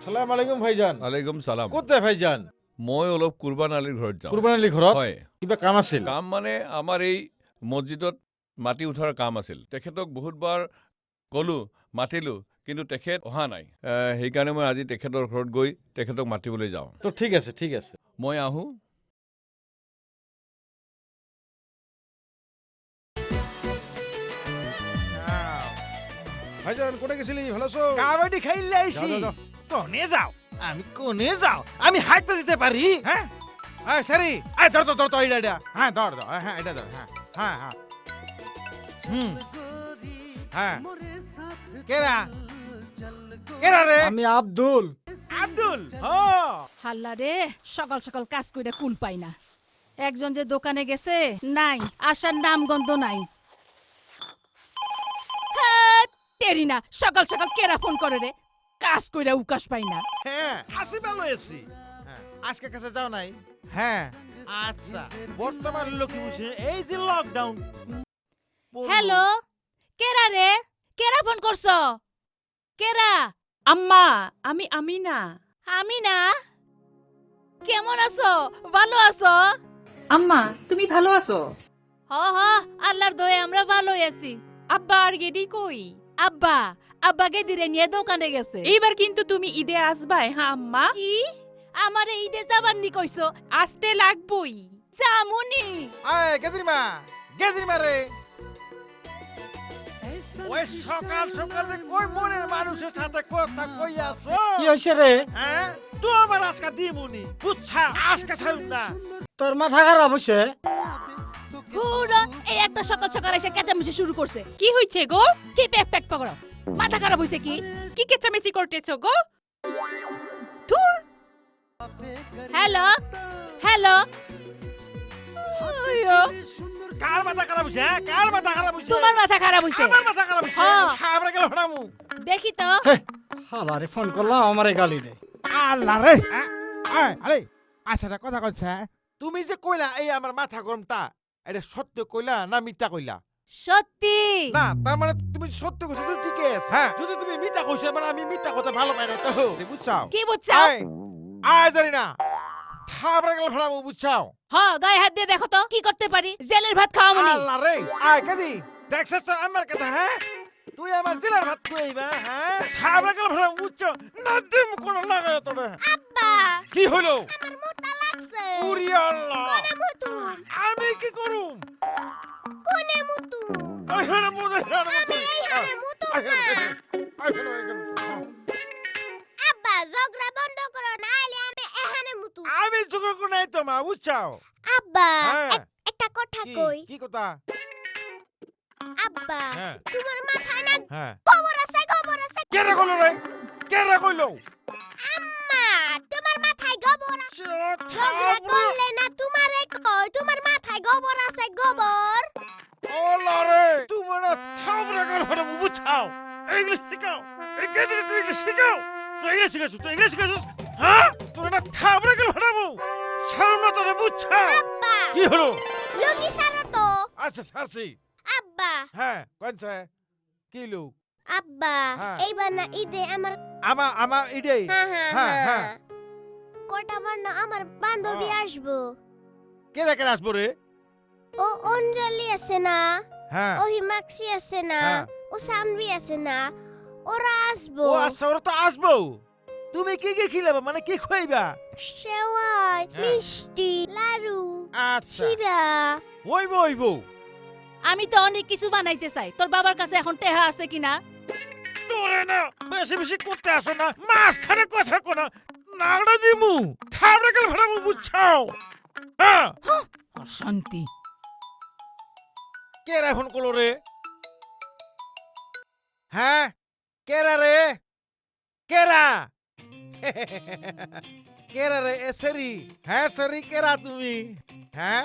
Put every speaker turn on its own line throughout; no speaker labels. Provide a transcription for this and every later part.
আসসালামু আলাইকুম ভাইজান।
ওয়ালাইকুম সালাম।
কোথায় ভাইজান?
মই অলপ কুৰবান আলীৰ ঘৰত যাওঁ।
কুৰবান আলী ঘৰত?
হয়।
কিবা কাম আছিল?
কাম মানে আমাৰ এই মছজিদত মাটি উঠাৰ কাম আছিল। তেখেতক বহুতবাৰ ক'লো, মাতিলো, কিন্তু তেখেত অহা নাই। সেইকাৰণে মই আজি তেখেতৰ ঘৰত গৈ তেখেতক মাতিবলৈ যাওঁ।
তো ঠিক আছে, ঠিক আছে।
মই আহোঁ।
ভাইজান কোথায় গেছিলি? ভালো আছো?
কাবাডি খেললে আইছি। কোনে যাও? আমি কোনে যাও? আমি হাঁটতে যেতে পারি? হ্যাঁ? হ্যাঁ সরি। আয় ধর এটা। হ্যাঁ ধর। হ্যাঁ এটা ধর। হ্যাঁ। হ্যাঁ। কেরা রে?
আমি আব্দুল।
আব্দুল।
হাল্লা রে, সকাল সকাল কাজ কইরা কুল পাই না। একজন যে দোকানে গেছে নাই, আসার নাম গন্ধ নাই। তেরি না, সকাল সকাল কেরা ফোন করে রে, কাজ কইরা উকাশ পাই না।
হ্যাঁ আসি ভালো আছি। হ্যাঁ আজকে কাছে যাও নাই? হ্যাঁ আচ্ছা বর্তমান লোকে বুঝে এই যে লকডাউন।
হ্যালো, কেরা রে? কেরা ফোন করছো? কেরা?
আম্মা, আমি আমিনা।
আমিনা? কেমন আছো? ভালো আছো?
আম্মা, তুমি ভালো আছো?
হ আল্লাহর দয়ে আমরা ভালোই আছি।
আব্বা আর গেডি কই?
আব্বাকে দিরে নিয়ে দোকানে গেছে।
এইবার কিন্তু তুমি ঈদে আসবাই, হ্যাঁ আম্মা?
কি? আমারে ঈদে যাবার নি কইছো?
আসতে লাগবই।
জামুনি।
আয় গেজরিমা রে। ওই সকাল সকাল যে কই মনের মানুষের সাথে কথা কই আছো?
কি হইছে রে?
হ্যাঁ তো আমার আজকে দিমুনি বুঝছা? আজকে ছাড়ুন না।
তোর মাথা খারাপ হইছে?
পুরো এই একটা সকাল সকাল এসে কেচামেচি শুরু করছে।
কি হইছে গো?
কি প্যাক পকড়াও? মাথা খারাপ হইছে কি?
কি কেচামেচি করতেছো গো? ধুর।
হ্যালো।
কার মাথা খারাপ হইছে? কার মাথা খারাপ হইছে?
তোমার মাথা খারাপ হইছে।
আমার মাথা খারাপ হইছে।
হ্যাঁ।
খাবরা গেল ফড়ামু।
দেখি তো।
হালারে ফোন করলাম আমারে গালি দে।
আল্লাহ রে। আরে আচ্ছা কথা কইছে। তুমি যে কইলা এই আমার মাথা গরমটা, এটা সত্য কইলা না মিথ্যা কইলা?
সত্যি।
না তার মানে তুমি সত্য কইছো তো ঠিক আছে। হ্যাঁ যদি তুমি মিথ্যা কইছো মানে আমি মিথ্যা কথা ভালো পাই না তো। বুঝছাও?
কি বুঝছাও?
আয় জানি না। খাবরা গেল ফড়ামু বুঝছাও?
গায়ে হাত দিয়ে দেখো তো কি করতে পারি। জেলের ভাত খাওয়া মনি।
আল্লাহ রে। আয় কাদি দেখছস তো আমার কথা। হ্যাঁ তুই আমার জেলার ভাত কইবা। হ্যাঁ খাবরা গেল ফড়ামু বুঝছো না? দিম কোন লাগায় তোরে।
আব্বা
কি হলো?
আমার মোটা লাগছে।
উরি আল্লাহ।
কোনে মুতু?
আমি কি করুম?
কোনে মুতু?
আইহানে মুতু।
আমি এইখানে মুতু না।
কিছু নাই তো মা বুঝছাও
আব্বা
হ্যাঁ
একটা কথা
কি
কই
কি কথা
আব্বা
হ্যাঁ
তোমার মাথায় না
হ্যাঁ
গোবর আছে
কে রে কইলো রে কে রে কইলো
আম্মা তোমার মাথায় গোবর আছে ঝগড়া করলে না তোমারে কই তোমার মাথায় গোবর আছে গোবর
ও লরে তোমার থাবরা গেল হরে বুঝছাও ইংলিশ শিখাও এই কে দিলে তুমি ইংলিশ শিখাও তুই ইংলিশ শিখাছিস তুই ইংলিশ শিখাছিস হ্যাঁ তোর না থাবরা গেল হরে শরম না তোরে বুঝছাও
আব্বা
কি হলো
লগি সারো তো
আচ্ছা সারছি
আব্বা
হ্যাঁ কোনছে কি লোক
আব্বা
হ্যাঁ।
এইবার না ঈদে আমার
আমার ইডে
হ্যাঁ হ্যাঁ
হ্যাঁ, হ্যাঁ।
হ্যাঁ কটা বার না আমার বান্ধবী
হ্যাঁ।
আসবো
কে রে আসবো রে
ও অঞ্জলি আছে না
হ্যাঁ
ও হিমাক্ষী আছে না
হ্যাঁ।
ও সানভি আছে না ওরা আসবো
ও আচ্ছা ওরা তো আসবো তুমি কি কি খিলাবা মানে কি খুয়াইবা
সেওয়াই
হ্যাঁ।
মিষ্টি লাড়ু
আচ্ছা
চিরা
হইব
আমি তো অনেক কিছু বানাইতে চাই, তোর বাবার কাছে এখন টেহা আছে কিনা?
তোরে না বেশি বেশি করতে আসো না মাছ খানে কথা কোনা নাগড়া দিমু থাবড়ে গেল ভাড়াবো বুঝছাও হ্যাঁ
অশান্তি।
কে রে ফোন করলো রে হ্যাঁ কেরা রে কেরা কেরা রে এ সেরি হ্যাঁ সেরি কেরা তুমি হ্যাঁ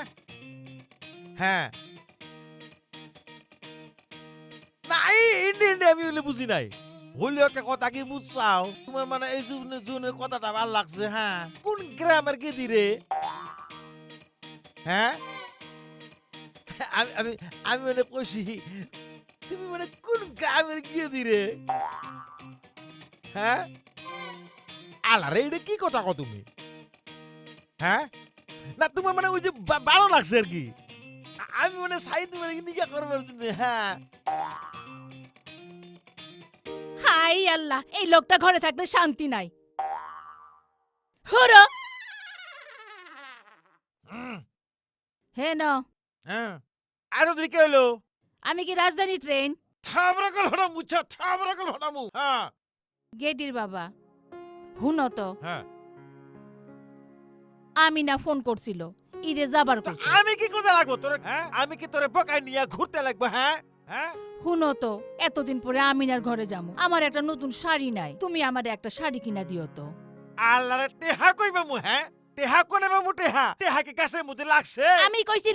হ্যাঁ নাই ইন্ডিয়া আমি বলে বুঝি নাই হইলেও একটা কথা কি বুঝছাও তোমার মানে এই জুনের কথাটা ভাল লাগছে হ্যাঁ কোন গ্রামের গেদি রে হ্যাঁ আমি আমি আমি মানে কইছি তুমি মানে কোন গ্রামের গেদি রে হ্যাঁ আলারে এটা কি কথা কও তুমি হ্যাঁ না তোমার মানে ওই যে ভালো লাগছে আর কি আমি মানে সাইদ মানে নিকা করবার জন্য হ্যাঁ
হাই আল্লাহ, এই লোকটা ঘরে থাকলে শান্তি নাই। হুরো হে ন,
হ্যাঁ আর দিকে হলো
আমি কি রাজধানী ট্রেন?
থাবরা কল হড়া মুছা থাবরা কল হড়া মু হ্যাঁ
গেদির বাবা হুনো তো,
হ্যাঁ
আমি না ফোন করছিল ঈদে যাবার
তো
করছে।
আমি কি করতে লাগবো তোরে হ্যাঁ আমি কি তোরে বকাই নিয়ে ঘুরতে লাগবো হ্যাঁ হ্যাঁ
হুনো তো, এতদিন পরে আমিনার ঘরে যাবো, আমার একটা নতুন শাড়ি নাই, তুমি আমারে একটা শাড়ি কিনা দিও তো।
আল্লাহরে টেহা কইবা মু হ্যাঁ টেহা কোনে মু টেহা কি গাছের মধ্যে লাগছে
আমি কইছি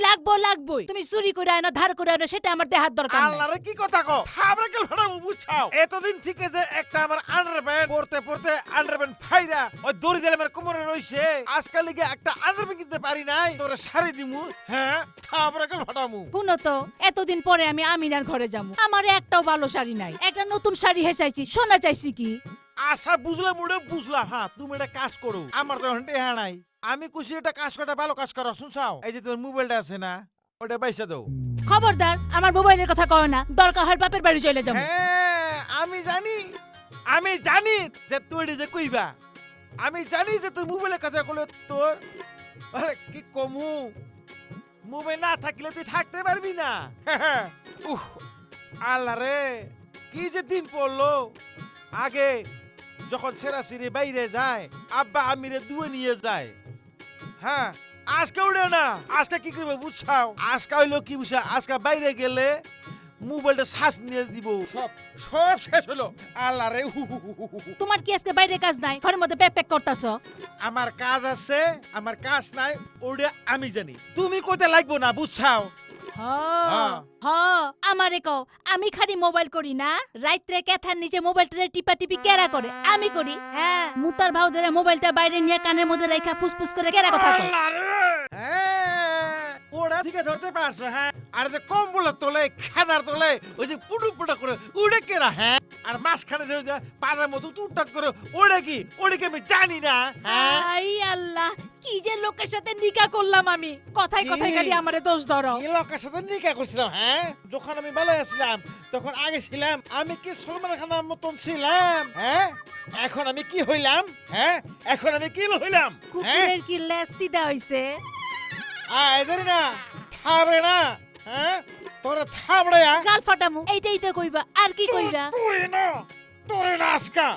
লাগবোই, তুমি চুরি করে আনো ধার করে আনো সেটা আমার দেহার দরকার নাই।
আল্লাহরে কি কথা কও থাবরা কল হড়া মু বুঝছাও এতদিন ঠিক আছে একটা আমার আন্ডারপ্যান্ট পরতে আন্ডারপ্যান্ট ফাইরা ওই দড়ি দিলে আমার কোমরে রইছে আজকাল লিগে একটা আন্ডারপ্যান্ট কিনতে পারি নাই তোরে শাড়ি দিমু হ্যাঁ থাবরা কল হড়া মু
শুনো তো, এতদিন পরে আমি আমিনার ঘরে যাবো, আমার একটাও ভালো শাড়ি নাই, একটা নতুন শাড়ি চাইছি, সোনা চাইছি কি।
আশা বুঝলাম ওটা বুঝলাম হ্যাঁ তুমি এটা কাজ করো আমার তো এখন টেহা নাই আমি খুশি এটা কাজ করতে ভালো কাজ করো শুনছাও এই যে তোমার মোবাইলটা আছে না ওটা পয়সা দাও
খবরদার আমার মোবাইলের কথা কও না, দরকার হয় বাপের বাড়ি চলে যাবো।
হ্যাঁ আমি জানি যে তুই এটা যে কইবা আমি জানি যে তুই মোবাইলের কথা কইলে তোর আরে কি কমু মোবাইল না থাকলে তুই থাকতে পারবি না উহ আল্লাহ রে কি যে দিন পড়লো আগে যখন ছেড়া ছিড়ে বাইরে যায় আব্বা আমিরে দুয়ে নিয়ে যায় হ্যাঁ আজকে উড়ে না আজকে কি করবে বুঝছাও আজকে হইলো কি বুঝা আজকে বাইরে গেলে মোবাইলটা শ্বাস নিয়ে দিব সব শেষ হলো আল্লাহ রে
তোমার কি আজকে বাইরে কাজ নাই, ঘরের মধ্যে প্যাক করতাছ?
আমার কাজ আছে আমার কাজ নাই ওটা আমি জানি তুমি কইতে লাগবো না বুঝছাও
আমারে কও আমি খালি মোবাইল করি না, রাইত্রে কেথার নিচে মোবাইলটা টিপা টিপি কেরা করে আমি করি? হ্যাঁ মুতার ভাও ধরে মোবাইলটা বাইরে নিয়ে কানের মধ্যে রাখা ফুসফুস করে কেরা কথা কয়?
আল্লাহ রে হ্যাঁ ওরা থেকে ধরতে পারছে হ্যাঁ আর যে কম্বলের তোলে খাদার তোলে ওই যে পুটু করে উড়ে কেরা হ্যাঁ আর মাঝখানে যে পাজার মতো উঠটাট করে ওড়ে কি আমি জানি না হ্যাঁ
আই আল্লাহ, কি যে লোকের সাথে নিকা করলাম আমি, কথায় কথায় খালি আমারে দোষ ধরো।
এই লোকের সাথে নিকা করছিলাম হ্যাঁ যখন আমি ভালো আসলাম তখন আগে ছিলাম আমি কি সলমান খানের মতন ছিলাম হ্যাঁ এখন আমি কি হইলাম হ্যাঁ এখন আমি কি হইলাম হ্যাঁ
কুকুরের কি লেজ সিধা হইছে?
জানি না থাবড়ে না হ্যাঁ তোরে থাবড়ে
গাল ফাটামু এইটাই তো কইবা, আর কি কইবা?
তোরে না আজকা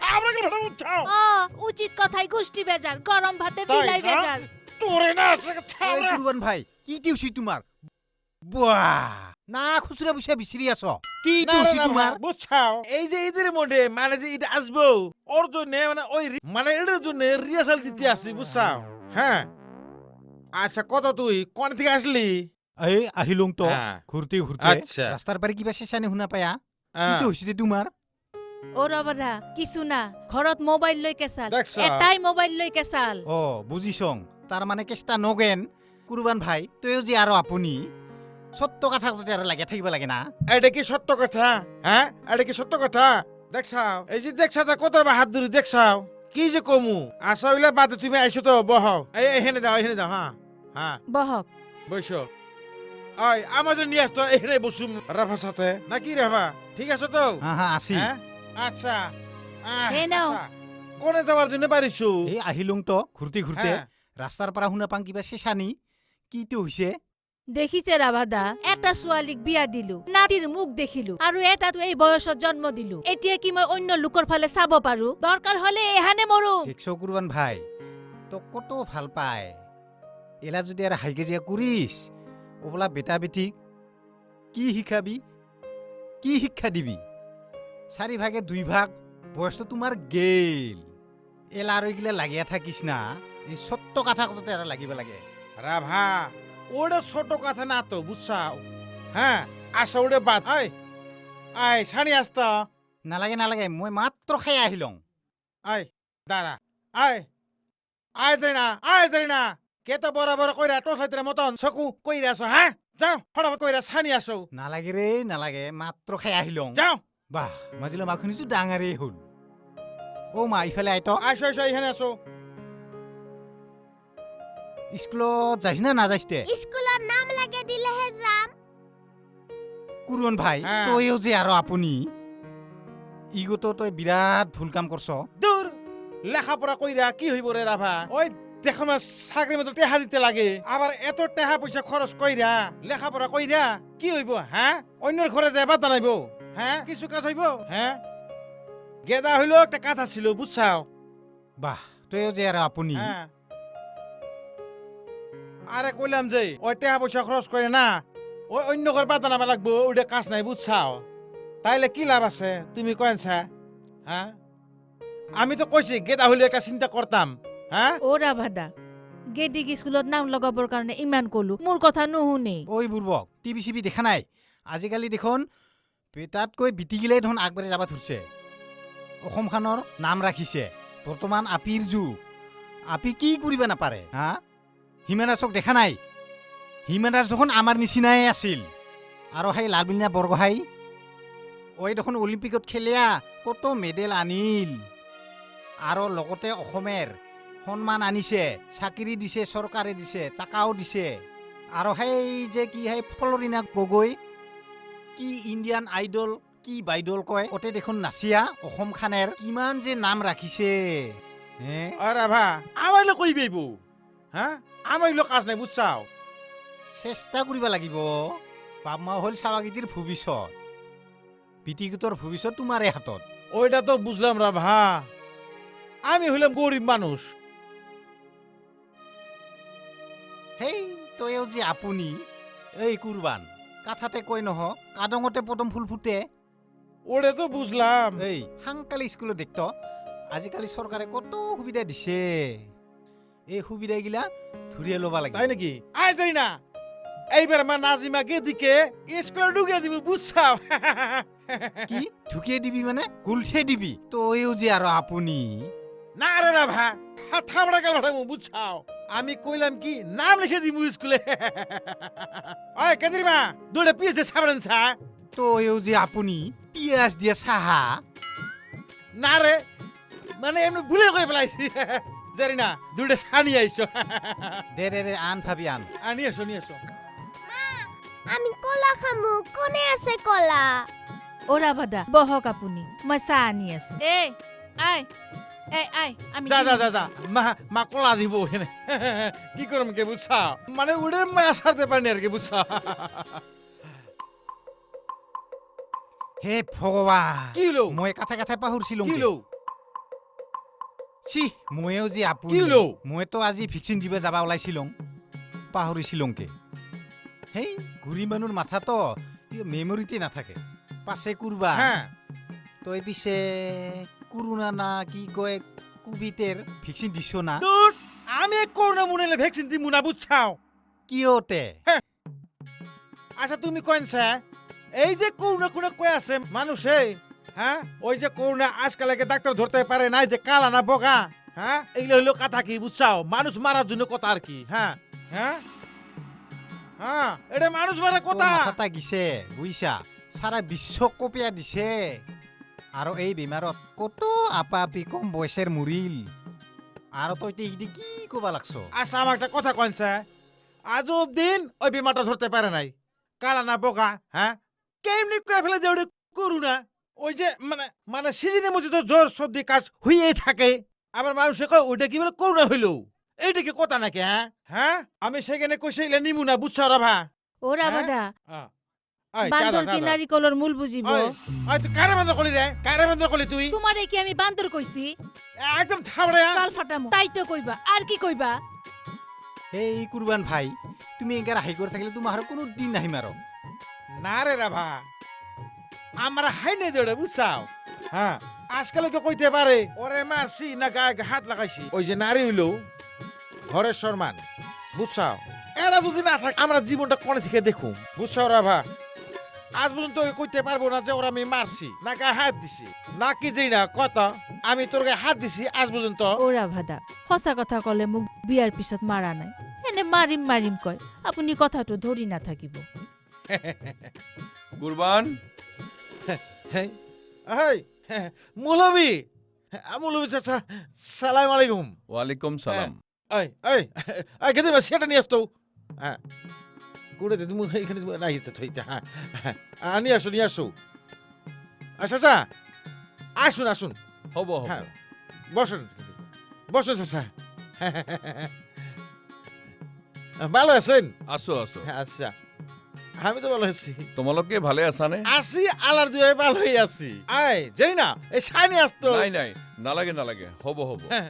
থাবড়া গেল ভাড়া বুঝছাও
ও উচিত কথাই গোষ্ঠী বেজার গরম ভাতে
তাই
বিলাই
না?
বেজার
তোরে না
এই
থাবড়া
কুরবান ভাই কি টিউছি তোমার বাহ না খুচরা পয়সা বিচরি আছ কি
না
টিউছি
না
তোমার
বুঝছাও এই যে ঈদের মধ্যে মানে যে ঈদ আসবো ওর জন্য মানে ওই মানে এটার জন্য রিহার্সাল দিতে আসি বুঝছাও হ্যাঁ আচ্ছা কত তুই কোন থেকে আসলি
এই আহিলুং তো
হ্যাঁ।
ঘুরতে ঘুরতে
আচ্ছা।
রাস্তার পারে কিবা শেষানে শুনা পায়া কি
হ্যাঁ।
টিউছি তোমার
ও রবাদা কিছু না ঘৰত মোবাইল লৈ কেচাল
দেখছা?
এটাই মোবাইল লৈ কেচাল
ও বুঝিছং তার মানে কেষ্টা নগেন কুরবান ভাই তইও যে আৰু আপুনি সত্য কথা কতে আর লাগে থাকিব লাগে না
এটা কি সত্য কথা হ্যাঁ এটা কি সত্য কথা দেখছাও এই যে দেখছা তা কত হাত ধরে দেখছাও কি যে কমু আশা হইলে বাদে তুমি আইসো তো বহ এই এখানে দাও হ্যাঁ হ্যাঁ
বহক
বসো ওই আমাদের নিয়ে আসতো এখানে বসুম রাফার সাথে নাকি রাফা ঠিক আছে তো
হ্যাঁ হ্যাঁ আসি
হ্যাঁ আচ্ছা
এই নাও।
আচ্ছা। কোনে যাওয়ার জন্য পারিছো
এই আহিলুং তো ঘুরতে ঘুরতে
হ্যাঁ।
রাস্তার পারা শুনা পাং কিবা শেষানি কিটো হইছে
দেখিছে ৰাভাদা এটা ছোৱালীক বিয়া দিলো নাতিৰ মুখ দেখিলো আৰু এটাতো এই বয়সত জন্ম দিলো এতিয়া কি মই অন্য লোকৰ ফালে চাব পাৰো দৰকাৰ হলে এহানে মৰো
দেখছ কুরবান ভাই তো কত ভাল পায় এলা যদি আর হাইগেজিয়া করিস ওবলা বেটা বেটিক কি শিখাবি কি শিক্ষা দিবি 4 ভাগে 2 ভাগ বয়স তো তোমার গেল এলা আর এগুলা লাগিয়া থাকিস না এই সত্য কথা কততে আর লাগিব লাগে
রাভা ওটা ছোট কথা না তো বুঝছাও হ্যাঁ আশা ওটা বাদ আয় আয় সানি আসতা
নালাগে নালাগে মই মাত্র খাই আহিলং
আয় দাঁড়া আয় আয় যাই না কেতা বরাবর কইরা টোসাইতের মতন চকু কইরা আছো হ্যাঁ যাও ফটাফট কইরা সানি আসো
নালাগে রে নালাগে মাত্র খাই আহিলং
যাও
বাহ মাজিলে মা শুনিছো ডাঙারে হল ও মা ইফালে আইতো
আসো আসো এখানে আসো
স্কুলত যাইস না না যাইস তে
স্কুলৰ নাম লাগে দিলেহে যাম
কুরবান ভাই
হ্যাঁ।
তইও যে আর আপনি ইগোতো তই বিরাট ভুল কাম করছ
দূর লেখাপড়া কইরা কি হইব রে রাভা ওই দেখো না চাকরি মতো টেহা দিতে লাগে আবার এত টেহা পয়সা খরচ কইরা লেখাপড়া কইরা কি হইব হ্যাঁ অন্যের ঘরে যায় বাদ নাইব হ্যাঁ কিছু কাজ হইব হ্যাঁ গেদা হইলো একটা কথা ছিল বুঝছাও
বাহ তইও যে আর আপনি
হ্যাঁ আরে কইলাম যে ওই টেহা পয়সা খরচ করে না ওই অন্য ঘর বাদ নামা লাগবো ওইটা কাজ নাই বুঝছাও তাইলে কি লাভ আছে তুমি কয়েনছা হ্যাঁ আমি তো কইছি গেদা হইলে একটা চিন্তা করতাম হ্যাঁ
ও ৰাভাদা গেদিক স্কুলত নাম লগাবৰ কাৰণে ইমান কলো মোৰ কথা নুশুনে
ওই বুর্বক টিভি সিভি দেখা নাই আজিকালি দেখোন পেটাতকৈ বিটিগিলাই দেখোন আগবাঢ়ি যাবা ধরছে অসমখানৰ নাম ৰাখিছে বৰ্তমান আপিৰ যুগ আপি কি করিবা নাপারে হ্যাঁ হিমাদাসক দেখা নাই হিমাদাস দেখোন আমার নিচিনাই আছিল আৰু সেই লালবিনা বৰগোহাঁই ওই দেখোন অলিম্পিকত খেলিয়া কত মেডেল আনিল আৰু লগতে অসমের সন্মান আনিছে চাকরি দিছে চৰকাৰে দিছে টাকাও দিছে আৰু সেই যে কি সেই ফলৰিনা গগৈ কি ইণ্ডিয়ান আইডল কি বাইডল কয় ওতে দেখোন নাচিয়া অসম খানের কিমান যে নাম রাখিছে হে
আরে রাভা আমার লোক কইবে বউ হ্যাঁ আমার লোক কাজ নাই বুঝছাও
চেষ্টা কৰিব লাগিব বাপ মা হল চাৱাগীতিৰ ভৱিষ্যত পিটিকুটৰ ভৱিষ্যত তোমাৰে হাতত
ওইটা তো বুঝলাম রাভা আমি হইলাম গরিব মানুষ
হেই তইও যে আপুনি এই কুরবান কাথাতে কয় নহ কাদঙতে পদম ফুল ফুটে
ওটা তো বুঝলাম
এই সাংকালে স্কুলত দেখত আজিকালি চৰকাৰে কত সুবিধা দিছে এই সুবিধাগিলা ধৰিয়ে ল'বা লাগে
তাই নাকি আয় জানি না এইবার আমার নাজিমা গেদিকে স্কুলে ঢুকিয়ে দিব বুঝছাও
কি ঢুকিয়ে দিবি মানে গুলঠে দিবি তইও যে আৰু আপুনি
না রে রাভা থাবড়া গেল বুঝছাও আমি কইলাম কি নাম লিখে দিব স্কুলে ওই কেদিরমা দুটো পিস দিয়ে সাবড়েন ছা
তইও যে আপুনি পিয়াজ দিয়ে চাহা
না রে মানে এমনি ভুলে কই পেলাইছি জানি না দুটো সানি আইছো
দে দে দে আন ভাবি আন
আনি আসো নিয়ে আসো
আমি কলা খামু কোনে আছে কলা
ও ৰাভাদা বহক আপুনি মই চাহ আনি আছো আই আমি
যা যা যা যা মা মা কলা দিব এখানে কি করম কে বুঝছাও মানে উড়ে মা সারতে পারিনি আর কি বুঝছাও
হে ভগৱান
কি হলো
মই কাথে কাথে পাহৰিছিলো
কি হলো
চি ময়েও যে আপুনি
কি হলো?
মইতো আজি ভেকচিন দিব যাবা ওলাইছিলং পাহৰিছিলংকে হেই ঘূৰি মানুহৰ মাথাতো মেমৰিতে নাথাকে পাছে কুৰবা
হ্যাঁ
তই পিছে কুৰুনা না কি কয় কোভিডের ভেকচিন দিছ না
দূর আমি করোনা মুনেলে ভ্যাকসিন দিমু না বুঝছাও
কিয়তে
আচ্ছা তুমি কইনছে এই যে করোনা কোন কই আছে মানুষে হ্যাঁ ওই যে করোনা আজকালকে ডাক্তার ধরতে পারে না যে কালা না বোকা হ্যাঁ এইগুলো হলো কথা কি বুঝছাও মানুষ মারার জন্য কথা আর কি হ্যাঁ হ্যাঁ হ্যাঁ এটা মানুষ মারা কথা
মাথাটা গিছে বুইছা সারা বিশ্ব কপিয়া দিছে আৰু এই বেমাৰত কত আপা আপি কম বয়সের মুরিল আৰু তই ইদি কি কবা লাগছ
আচ্ছা আমার একটা কথা কইনছে আজ দিন ওই বিমাটা ধরতে পারে নাই কালা না বোকা হ্যাঁ কেমনি কই ফেলে যে ওটা করোনা ওই যে মানে মানে সিজনের মধ্যে তো জ্বর সর্দি কাজ হইয়াই থাকে আবার মানুষে কয় ওইটা কি বলে করোনা হইলো এইটা কি কথা নাকি হ্যাঁ হ্যাঁ আমি সেখানে কইছিলা নিমু না বুঝছো রাভা
ওরা
হ্যাঁ?
বাদা
আই
বান্দর কি নারিকলর মূল বুঝিব
আই তুই কারে বন্ধ করলি রে কারে বন্ধ করলি তুই
তোমারে কি আমি বান্দর কইছি
একদম থামড়ে
কাল ফাটামু তাই তো কইবা আর কি কইবা
এই কুরবান ভাই তুমি এঙ্গার হাই করে থাকিলে তোমার কোনো দিন নাহি মারো
না রে রাভা আমরা হাই নাই দেড়ে বুঝছাও হ্যাঁ আজকাল কেউ কইতে পারে ওরে মারছি না গায়ে হাত লাগাইছি ওই যে নারী হইলো ঘরের সম্মান বুঝছাও এরা যদি না থাকে আমরা জীবনটা কোনে থেকে দেখুম বুঝছাও রাভা আজ পর্যন্ত কইতে পারবো না যে ওরা আমি মারছি না গায়ে হাত দিছি না কি যেই না কত আমি তোর গায়ে হাত দিছি আজ পর্যন্ত
ওরা ভাদা সঁচা কথা কলে মোক বিয়ার পিছত মারা নাই এনে মারিম মারিম কয় আপুনি কথাটো ধৰি না থাকিব
কুরবান
হেই মৌলবী মৌলবী চাচা সালাম আলাইকুম
ওয়ালাইকুম সালাম
এই এই এই কেটে সেটা নিয়ে আসতো হ্যাঁ কুড়ে দে তুমি এখানে নাই তো থইতা হ্যাঁ নিয়ে আসো আচ্ছা আসুন আসুন
হব হব
হ্যাঁ বসুন বসুন চাচা ভালো আছেন
আছো আছো
হ্যাঁ আচ্ছা আমি তো ভালো আছি
তোমালোকে ভালে আছানে
আছি আলার দিয়ে ভালোই আছি আয় যাই না এই সাইনে আসতো
নাই নাই নালাগে নালাগে হব হব
হ্যাঁ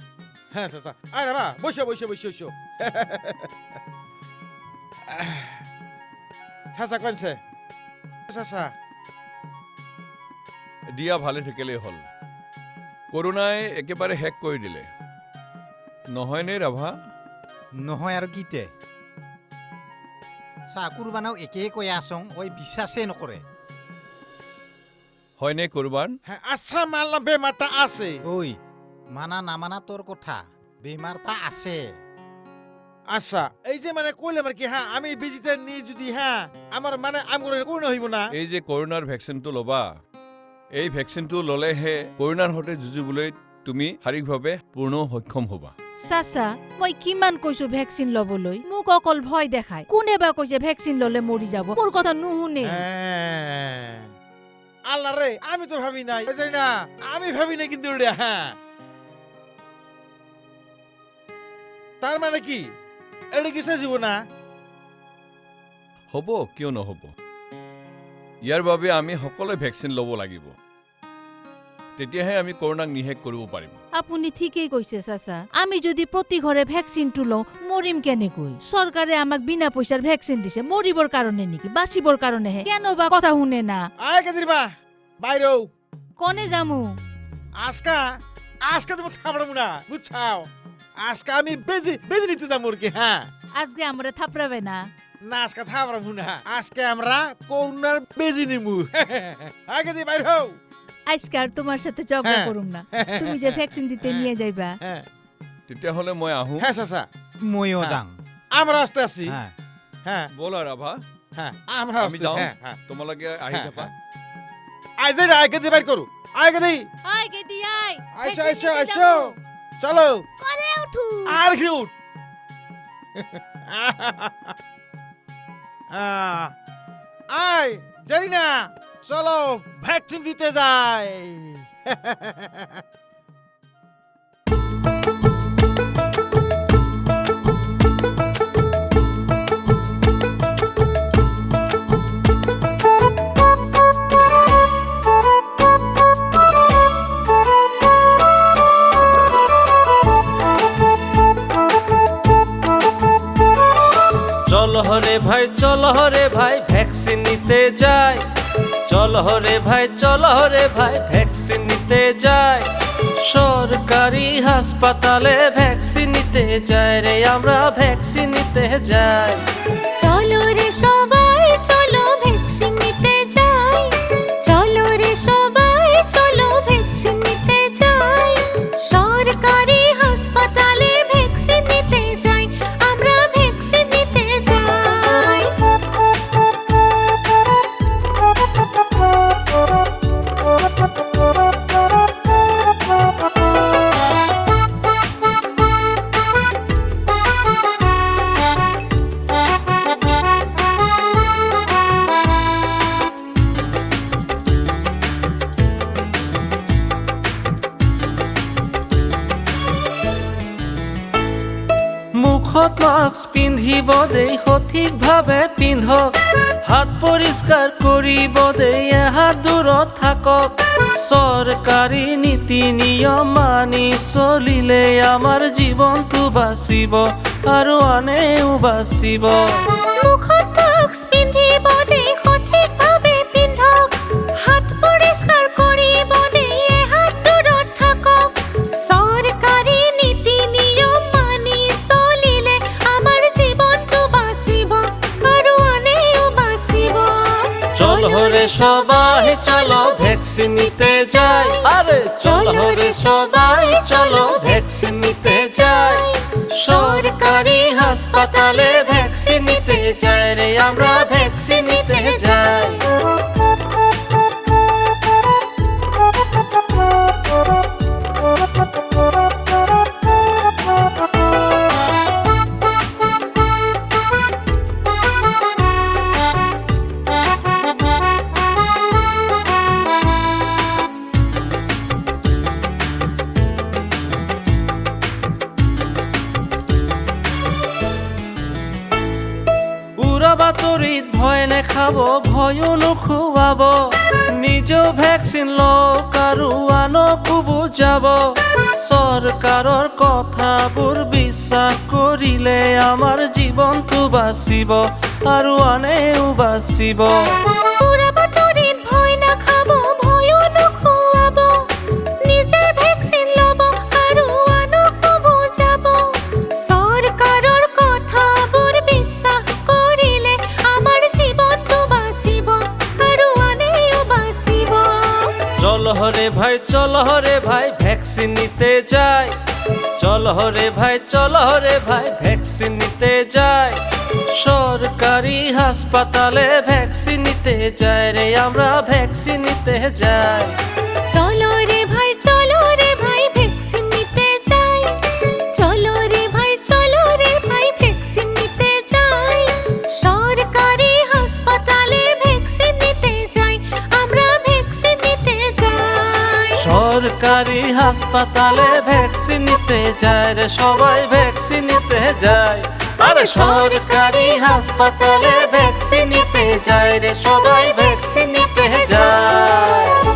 হ্যাঁ চাচা আরে বাবা বসো চাচা কনছে চাচা
দিয়া ভালে থাকিলেই হল করোনায় একেবারে হেক কৰি দিলে নহয়নে ৰাভা
নহয় আৰু কিতে চা কুরবানাও একে কই আসং ওই বিশ্বাসে নকরে
হয়নে কুরবান
হ্যাঁ আচ্ছা মানলাম বেমারটা আছে
ওই মানা না মানা তোর কথা বেমারটা আছে
আচ্ছা এই যে মানে কইলাম আর কি হ্যাঁ আমি বিজিতে নি যদি হ্যাঁ আমার মানে আমার কোনো হইব না
এই যে করোনার ভ্যাকসিনটো ল'বা এই ভ্যাকসিনটো ল'লেহে করোনাৰ সৈতে যুঁজিবলৈ তুমি শাৰীৰিকভাৱে পূৰ্ণ সক্ষম হ'বা
চাচা মই কিমান কৈছো ভ্যাকসিন লবলৈ মোক অকল ভয় দেখায় কোনে বা কৈছে ভ্যাকসিন ললে মৰি যাব মোৰ কথা নুশুনে
আল্লাহ রে আমি তো ভাবি নাই বুঝলি না আমি ভাবি নাই কিন্তু রে হ্যাঁ তার মানে কি এটা কি সাজিব না
হ'ব কিয় নহ'ব ইয়াৰ বাবে আমি সকলোৱে ভ্যাকসিন ল'ব লাগিব তেতিয়াহে আমি করোনাক নিশেষ কৰিব পাৰিম
আপুনি ঠিকই কৈছে চাচা আমি যদি প্ৰতি ঘৰে ভ্যাকসিনটো লওঁ মৰিম কেনেকৈ চৰকাৰে আমাক বিনা পইচাৰ ভ্যাকসিন দিছে মৰিবৰ কাৰণে নেকি বাচিবৰ কাৰণেহে কেন বা কথা শুনে না
আয় কেদিবা বাইরো
কনে যামু
আজকা তুমি থামড়াবো না বুঝছাও আজকে আমি বেজি নিতে যাবো আর কি হ্যাঁ
আজকে আমরা থাপড়াবে না
না আজকে থামড়াবো না আজকে আমরা করোনার বেজি নিমু আয় কেদি বাইর হও
আজকে আর তোমার সাথে ঝগড়া
হ্যাঁ।
করুম না তুমি যে ভ্যাকসিন দিতে নিয়ে যাইবা
হ্যাঁ
তেতিয়াহ'লে মই আহোঁ
হ্যাঁ চাচা
ময়ও
হ্যাঁ।
যাং
আমরা আসতে আসি
হ্যাঁ
হ্যাঁ
ব'লা ৰাভা
হ্যাঁ আমরা
আমি
আসতে
যাওঁ
হ্যাঁ হ্যাঁ
তোমালোকে আহি
হ্যাঁ,
থাকা
আয় যাই আয় কেদি বাইর করু আয় কেদি
আয় গেদি আয়
আইসো
ভ্যাকসিন
আইসো
দিতে
আইসো
যাবো।
চলো
করে উঠু
আর কি উঠ আয় জানি না চলো ভ্যাকসিন দিতে যাই
রে ভাই চলো রে ভাই ভ্যাকসিন নিতে যাই, চলো রে ভাই চলো রে ভাই ভ্যাকসিন নিতে যাই, সরকারি হাসপাতালে ভ্যাকসিন নিতে যাই রে আমরা ভ্যাকসিন নিতে যাই।
চলো রে সবাই চলো ভ্যাকসিন নিতে যাই, চলো রে সবাই চলো ভ্যাকসিন নিতে যাই, সরকারি হাসপাতালে ভ্যাকসিন নিতে যাই, আমরা ভ্যাকসিন নিতে যাই।
মুখত মাস্ক পিন্ধিব দেই সঠিকভাৱে পিন্ধক, হাত পৰিষ্কাৰ কৰিব দেই এহাত দূৰত থাকক, চৰকাৰী নীতি নিয়ম মানি চলিলে আমাৰ জীৱনটো বাচিব আৰু আনেও বাচিব।
মুখত মাস্ক পিন্ধিব দেই সঠিকভাৱে পিন্ধক, হাত পৰিষ্কাৰ কৰিব দেই এহাত দূৰত থাকক, চৰকাৰী নীতি নিয়ম মানি চলিলে আমাৰ জীৱনটো বাচিব আৰু আনেও বাচিব।
চলো রে সবাই চলো ভ্যাকসিন নিতে যাই, আরে চলো রে সবাই চলো ভ্যাকসিন নিতে যাই, সরকারি হাসপাতালে ভ্যাকসিন নিতে যাই রে আমরা ভ্যাকসিন নিতে যাই। উৰা বাতৰিত ভয় নেখাব ভয়ো নোখোৱাব, নিজেও ভেকচিন লওক আৰু আনকো বুজাব, চৰকাৰৰ কথাবোৰ বিশ্বাস কৰিলে আমাৰ জীৱনটো বাচিব আৰু আনেও বাচিব।
উৰা বাতৰিত ভয় নাখাব ভয়ো নোখোৱাব, নিজে ভেকচিন ল'ব আৰু আনকো বুজাব, চৰকাৰৰ কথাবোৰ বিশ্বাস কৰিলে আমাৰ জীৱনটো বাচিব আৰু আনেও বাচিব।
চলো রে ভাই চলো রে ভাই ভ্যাকসিন নিতে যাই, চলো রে ভাই চলো রে ভাই ভ্যাকসিন নিতে যাই, সরকারি হাসপাতালে ভ্যাকসিন নিতে যাই রে আমরা ভ্যাকসিন নিতে যাই।
চলো রে ভাই ভ্যাকসিন নিতে যাই, চলো রে ভাই ভ্যাকসিন নিতে যাই, সরকারি হাসপাতালে ভ্যাকসিন নিতে যাই, আমরা ভ্যাকসিন নিতে যাই।
সরকারি হাসপাতালে ভ্যাকসিন নিতে যাই রে সবাই ভ্যাকসিন নিতে যাই, আরে সরকারি হাসপাতালে ভ্যাকসিন নিতে যাই রে সবাই ভ্যাকসিন নিতে যায়।